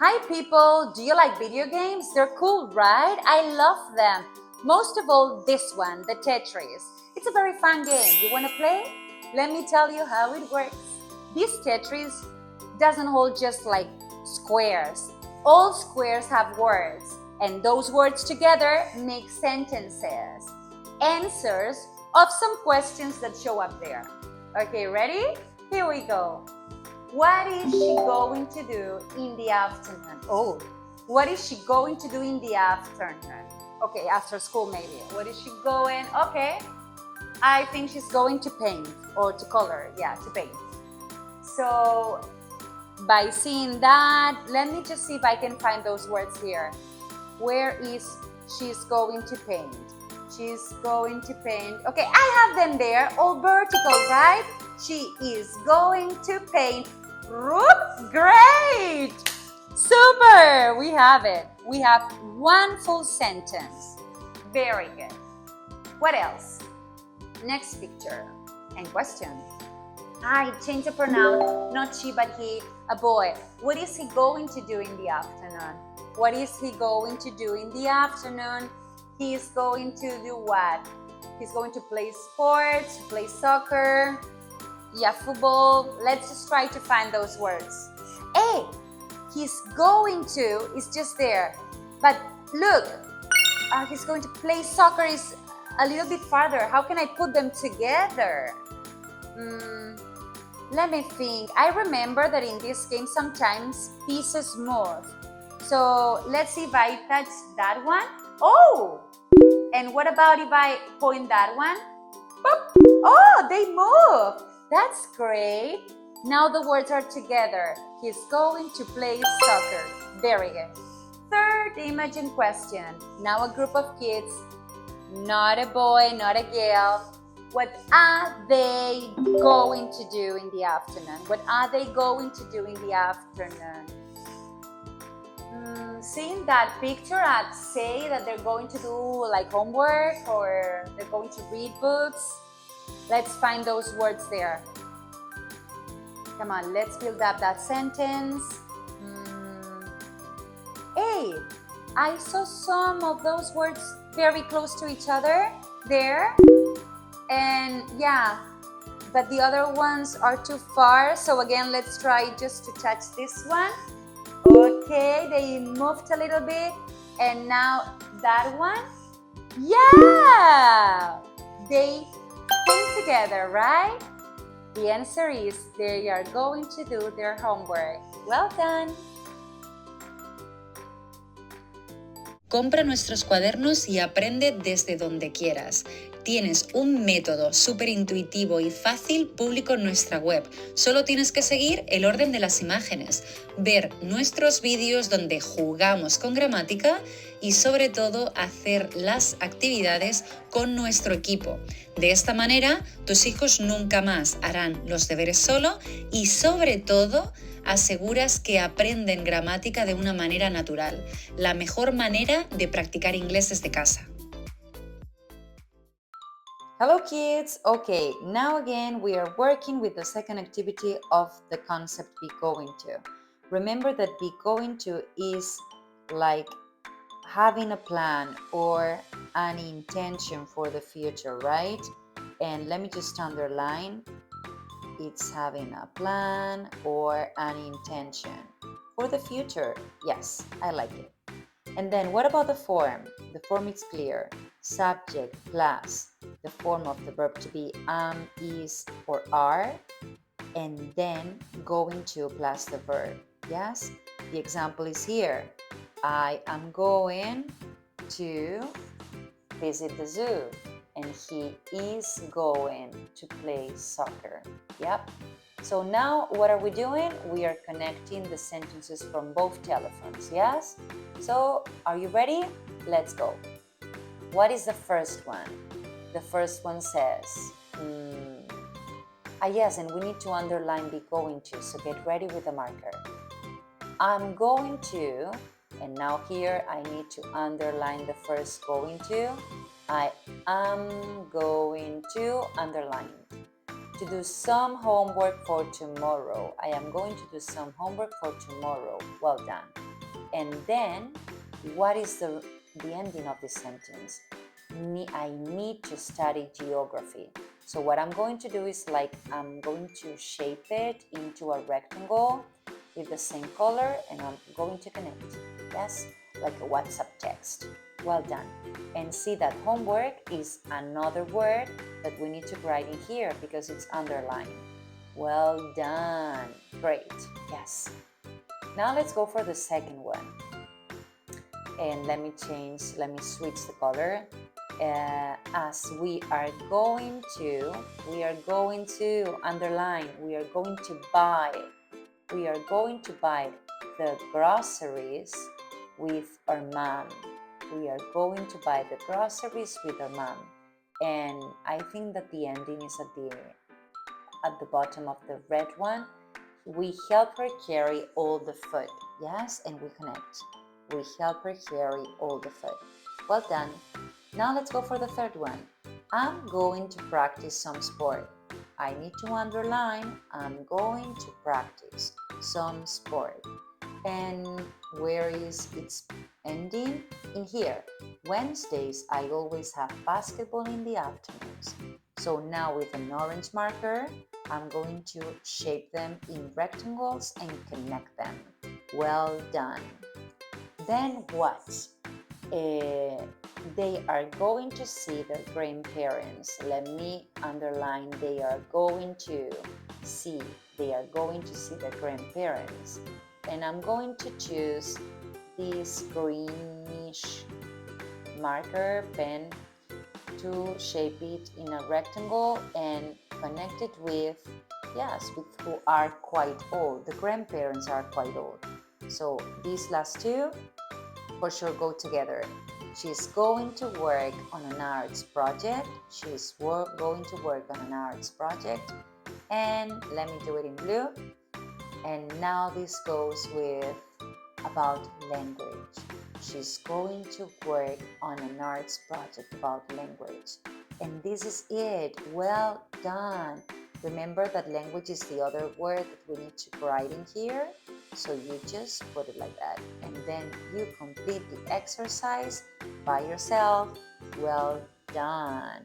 Hi people, do you like video games? They're cool, right? I love them. Most of all, this one, the Tetris. It's a very fun game. You want to play? Let me tell you how it works. This Tetris doesn't hold just like squares. All squares have words, and those words together make sentences, answers of some questions that show up there. Okay, ready? Here we go. What is she going to do in the afternoon? Oh, what is she going to do in the afternoon? Okay, after school maybe. What is she going? Okay, I think she's going to paint or to color. Yeah, to paint. So by seeing that, let me just see if I can find those words here. Where is she's going to paint? She's going to paint. Okay, I have them there, all vertical, right? She is going to paint. Great! Super! We have it. We have one full sentence. Very good. What else? Next picture and question. I change the pronoun, not she but he, a boy. What is he going to do in the afternoon? What is he going to do in the afternoon? He is going to do what? He's going to play sports, play soccer, yeah, football. Let's just try to find those words. Hey, he's going to is just there. But look, he's going to play soccer is a little bit farther. How can I put them together? Let me think. I remember that in this game sometimes pieces move. So let's see if I touch that one. Oh! And what about if I point that one? Boop. Oh, they move. That's great. Now the words are together. He's going to play soccer. Very good. Third image in question. Now a group of kids, not a boy, not a girl. What are they going to do in the afternoon? What are they going to do in the afternoon? Seeing that picture, I'd say that they're going to do like homework or they're going to read books. Let's find those words there. Come on, let's build up that sentence. Hey, I saw some of those words very close to each other there. And yeah, but the other ones are too far. So again, let's try just to touch this one. Okay, they moved a little bit. And now that one. Yeah, they came together, right? The answer is they are going to do their homework. Well done. Compra nuestros cuadernos y aprende desde donde quieras. Tienes un método súper intuitivo y fácil público en nuestra web. Solo tienes que seguir el orden de las imágenes, ver nuestros vídeos donde jugamos con gramática y sobre todo hacer las actividades con nuestro equipo. De esta manera, tus hijos nunca más harán los deberes solo y sobre todo aseguras que aprenden gramática de una manera natural, la mejor manera de practicar inglés desde casa. Hello kids! Okay, now again we are working with the second activity of the concept be going to. Remember that be going to is like having a plan or an intention for the future, right? And let me just underline, it's having a plan or an intention for the future. Yes, I like it. And then what about the form? The form is clear. Subject plus the form of the verb to be am, is, or are, and then going to plus the verb. Yes? The example is here. I am going to visit the zoo, and he is going to play soccer. Yep. So now what are we doing? We are connecting the sentences from both telephones, yes? So are you ready? Let's go. What is the first one? The first one says, yes, and we need to underline be going to, so get ready with a marker. I'm going to, and now here I need to underline the first going to. I am going to underline to do some homework for tomorrow. I am going to do some homework for tomorrow. Well done. And then, what is the ending of this sentence? I need to study geography. So what I'm going to do is I'm going to shape it into a rectangle with the same color, and I'm going to connect. Yes, like a WhatsApp text. Well done. And see that homework is another word that we need to write in here because it's underlined. Well done. Great. Yes. Now let's go for the second one. And let me switch the color. As we are going to underline, we are going to buy the groceries with our mom. We are going to buy the groceries with our mom. And I think that the ending is at the bottom of the red one. We help her carry all the food. Yes, and we connect. We help her carry all the food. Well done. Now let's go for the third one. I'm going to practice some sport. I need to underline, I'm going to practice some sport. And where is its ending? In here. Wednesdays, I always have basketball in the afternoons. So now with an orange marker, I'm going to shape them in rectangles and connect them. Well done. Then what? They are going to see their grandparents. Let me underline, they are going to see. They are going to see their grandparents. And I'm going to choose this greenish marker pen to shape it in a rectangle and connect it with who are quite old. The grandparents are quite old. So these last two for sure go together. She's going to work on an arts project. She's going to work on an arts project. And let me do it in blue. And now this goes with about language. She's going to work on an arts project about language. And this is it. Well done. Remember that language is the other word that we need to write in here. So you just put it like that. And then you complete the exercise by yourself. Well done.